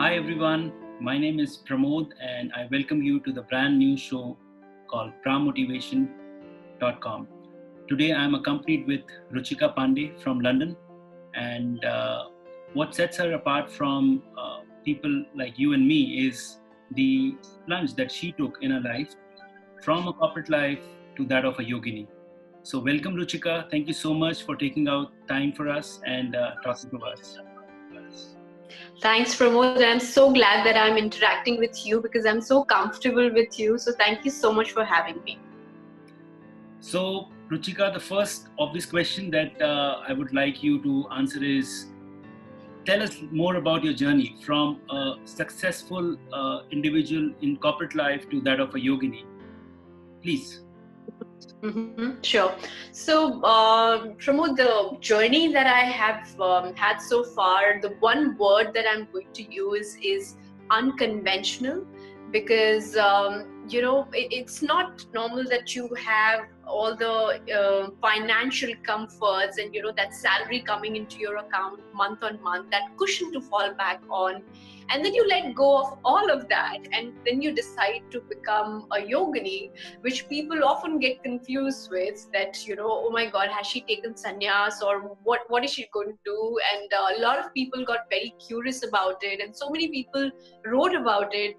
Hi everyone, my name is Pramod and I welcome you to the brand new show called Pramotivation.com. Today I am accompanied with Ruchika Pandey from London, and what sets her apart from people like you and me is the plunge that she took in her life from a corporate life to that of a yogini. So welcome Ruchika, thank you so much for taking out time for us and talking to us. Thanks, Pramod. I'm so glad that I'm interacting with you because I'm so comfortable with you. So thank you so much for having me. So, Ruchika, the first obvious question that I would like you to answer is, tell us more about your journey from a successful individual in corporate life to that of a yogini. Please. Sure. So, Pramod, the journey that I have had so far, the one word that I'm going to use is unconventional, because it's not normal that you have all the financial comforts and that salary coming into your account month on month, that cushion to fall back on, and then you let go of all of that and then you decide to become a yogini, which people often get confused with, that oh my god, has she taken sannyas, or what is she going to do? And a lot of people got very curious about it, and so many people wrote about it,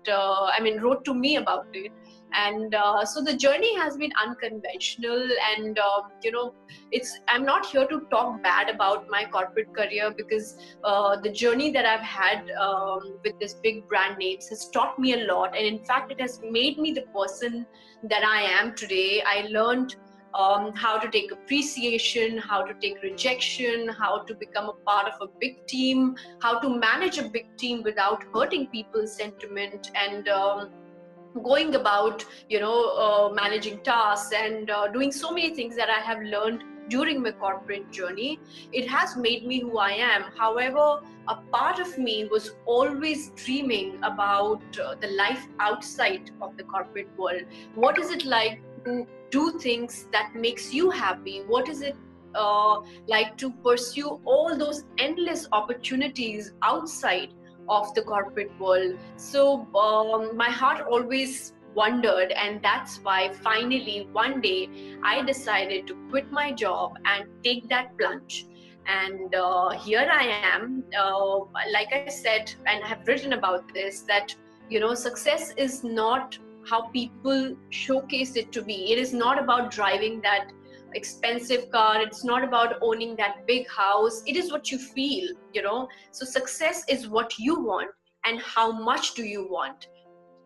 wrote to me about it. And so the journey has been unconventional, and I'm not here to talk bad about my corporate career, because the journey that I've had with this big brand names has taught me a lot, and in fact it has made me the person that I am today. I learned how to take appreciation, how to take rejection, how to become a part of a big team, how to manage a big team without hurting people's sentiment, and going about managing tasks, and doing so many things that I have learned during my corporate journey. It has made me who I am. However, a part of me was always dreaming about the life outside of the corporate world. What is it like to do things that makes you happy? What is it like to pursue all those endless opportunities outside of the corporate world? So my heart always wondered, and that's why finally one day I decided to quit my job and take that plunge. And here I am, like I said, and I have written about this, that success is not how people showcase it to be. It is not about driving that expensive car, it's not about owning that big house. It is what you feel. So success is what you want, and how much do you want.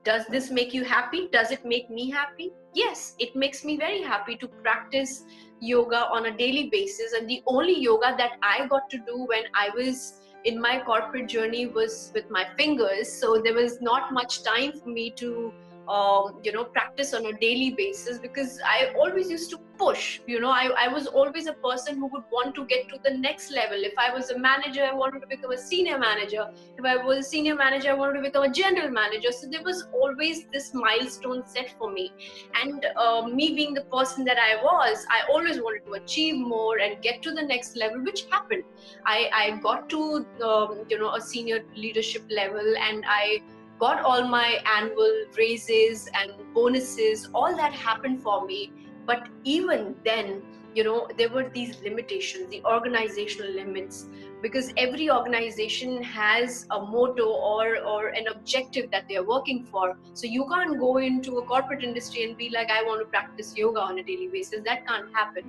Does this make you happy? Does it make me happy? Yes, it makes me very happy to practice yoga on a daily basis. And the only yoga that I got to do when I was in my corporate journey was with my fingers, so there was not much time for me to practice on a daily basis, because I always used to push. I was always a person who would want to get to the next level. If I was a manager, I wanted to become a senior manager. If I was a senior manager, I wanted to become a general manager. So there was always this milestone set for me. And me being the person that I was, I always wanted to achieve more and get to the next level, which happened. I got to a senior leadership level, and I got all my annual raises and bonuses. All that happened for me. But even then, there were these limitations, the organizational limits, because every organization has a motto or an objective that they're working for. So you can't go into a corporate industry and be like, I want to practice yoga on a daily basis. That can't happen.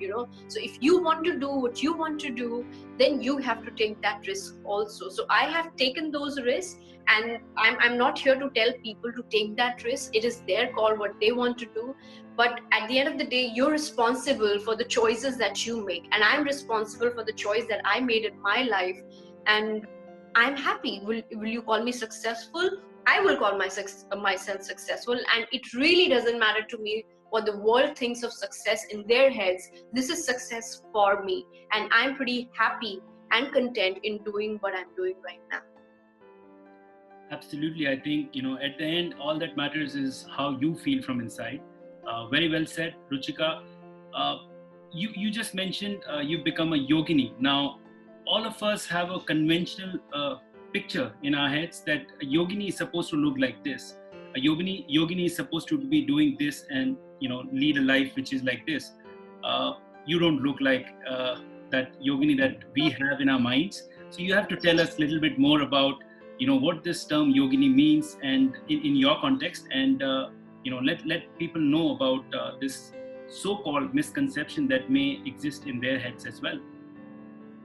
So if you want to do what you want to do, then you have to take that risk also. So I have taken those risks, and I'm not here to tell people to take that risk. It is their call, what they want to do. But at the end of the day, you're responsible for the choices that you make, and I'm responsible for the choice that I made in my life, and I'm happy. Will you call me successful? I will call myself successful, and it really doesn't matter to me what the world thinks of success in their heads. This is success for me, and I'm pretty happy and content in doing what I'm doing right now. Absolutely. I think, at the end, all that matters is how you feel from inside. Very well said, Ruchika. You just mentioned you've become a yogini. Now, all of us have a conventional picture in our heads that a yogini is supposed to look like this. A yogini is supposed to be doing this and lead a life which is like this. You don't look like that yogini that we have in our minds. So you have to tell us a little bit more about what this term yogini means and in your context, and let people know about this so-called misconception that may exist in their heads as well.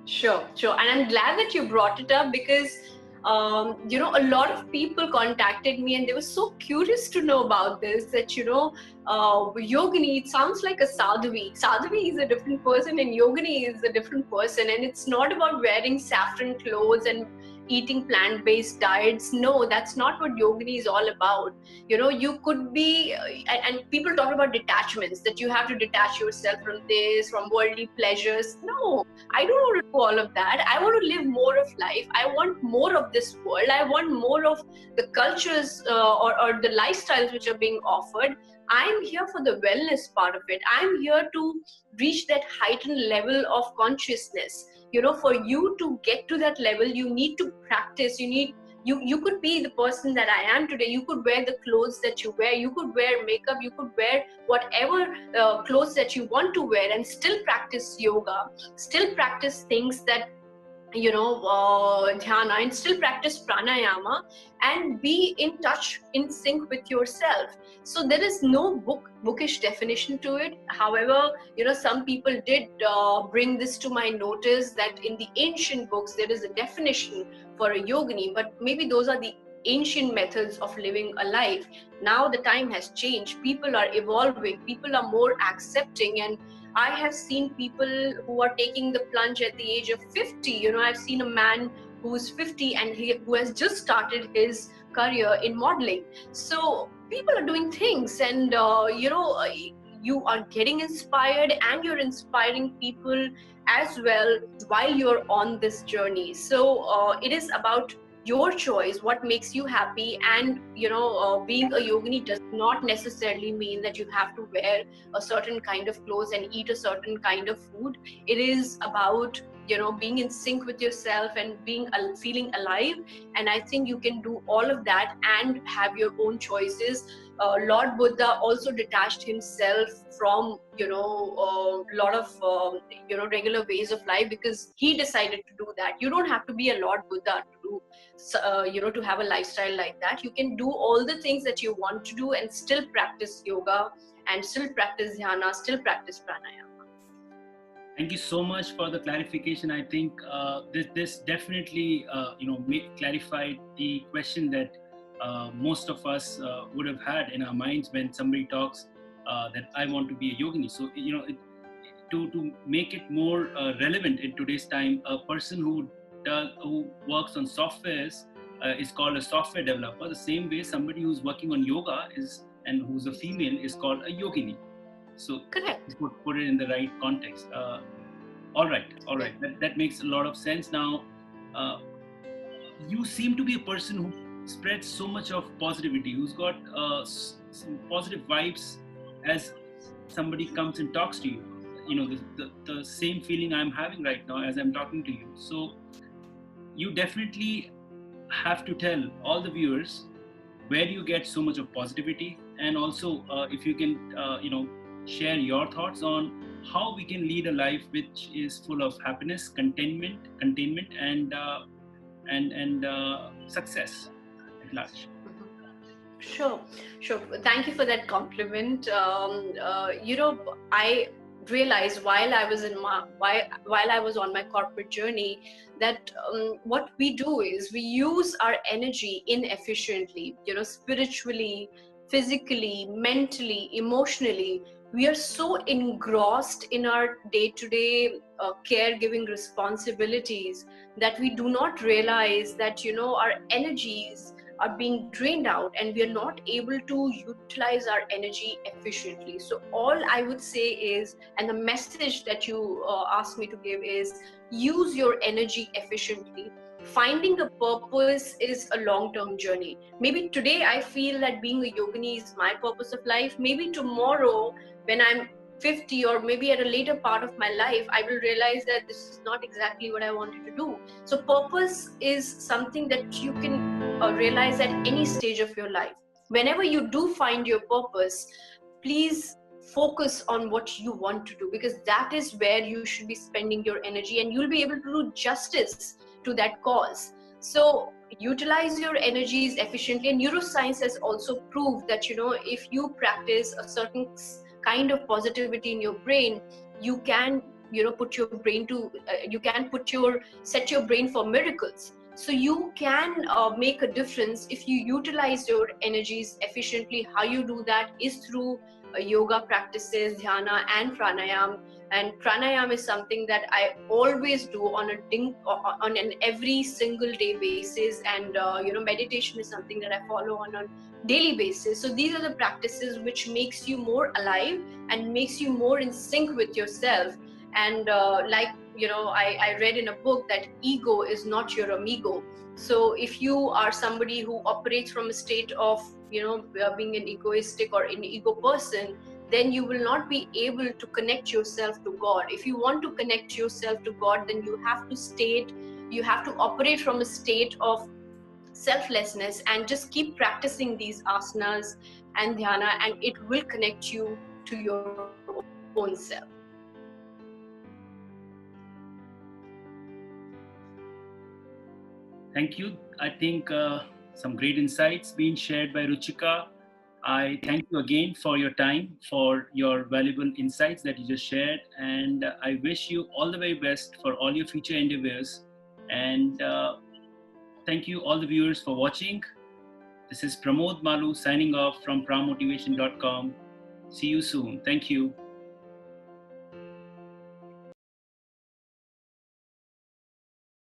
Sure. And I'm glad that you brought it up because, a lot of people contacted me and they were so curious to know about this that, Yogini, it sounds like a sadhvi. Sadhvi is a different person and Yogini is a different person. And it's not about wearing saffron clothes and eating plant-based diets. No, that's not what Yogini is all about. You could be, and people talk about detachments, that you have to detach yourself from this, from worldly pleasures. No, I don't want to do all of that. I want to live more of life. I want more of this world. I want more of the cultures or the lifestyles which are being offered. I'm here for the wellness part of it. I'm here to reach that heightened level of consciousness. For you to get to that level, you need to practice. You could be the person that I am today. You could wear the clothes that you wear. You could wear makeup. You could wear whatever clothes that you want to wear and still practice yoga, still practice things that dhyana, and still practice pranayama and be in touch, in sync with yourself. So there is no bookish definition to it. However, some people did bring this to my notice that in the ancient books there is a definition for a yogini, but maybe those are the ancient methods of living a life. Now the time has changed. People are evolving. People are more accepting, and I have seen people who are taking the plunge at the age of 50. I've seen a man who's 50 and who has just started his career in modeling. So people are doing things, and you are getting inspired and you're inspiring people as well while you're on this journey. So it is about your choice, what makes you happy. And being a yogini does not necessarily mean that you have to wear a certain kind of clothes and eat a certain kind of food. It is about being in sync with yourself and feeling alive. And I think you can do all of that and have your own choices. Lord Buddha also detached himself from a lot of regular ways of life because he decided to do that. You don't have to be a Lord Buddha to do to have a lifestyle like that. You can do all the things that you want to do and still practice yoga and still practice dhyana, still practice pranayama. Thank you so much for the clarification. I think this definitely clarified the question that most of us would have had in our minds when somebody talks that I want to be a yogini. So to make it more relevant in today's time, a person who works on softwares is called a software developer. The same way somebody who's working on yoga and who's a female is called a yogini. So correct. Put it in the right context. All right. That makes a lot of sense. Now, you seem to be a person who spreads so much of positivity, who's got some positive vibes as somebody comes and talks to you. The same feeling I'm having right now as I'm talking to you. So you definitely have to tell all the viewers where you get so much of positivity, and also if you can share your thoughts on how we can lead a life which is full of happiness, containment and success at large. Sure. Thank you for that compliment. I realized while I was on my corporate journey that what we do is we use our energy inefficiently, spiritually, physically, mentally, emotionally. We are so engrossed in our day-to-day caregiving responsibilities that we do not realize that our energies are being drained out and we are not able to utilize our energy efficiently. So all I would say is, and the message that you asked me to give is, use your energy efficiently. Finding a purpose is a long-term journey. Maybe today I feel that being a yogini is my purpose of life. Maybe tomorrow when I'm 50 or maybe at a later part of my life, I will realize that this is not exactly what I wanted to do. So purpose is something that you can realize at any stage of your life. Whenever you do find your purpose, please focus on what you want to do, because that is where you should be spending your energy, and you'll be able to do justice to that cause. So utilize your energies efficiently. And neuroscience has also proved that, if you practice a certain kind of positivity in your brain, you can put your brain to you can set your brain for miracles. So you can make a difference if you utilize your energies efficiently. How you do that is through yoga practices, dhyana and pranayam. And pranayam is something that I always do on an every single day basis. And meditation is something that I follow on a daily basis. So these are the practices which makes you more alive and makes you more in sync with yourself. And I read in a book that ego is not your amigo. So if you are somebody who operates from a state of being an egoistic or an ego person, then you will not be able to connect yourself to God. If you want to connect yourself to God, then you have to operate from a state of selflessness and just keep practicing these asanas and dhyana, and it will connect you to your own self. Thank you. I think some great insights being shared by Ruchika. I thank you again for your time, for your valuable insights that you just shared. And I wish you all the very best for all your future endeavors. And thank you, all the viewers, for watching. This is Pramod Malu signing off from pramotivation.com. See you soon. Thank you.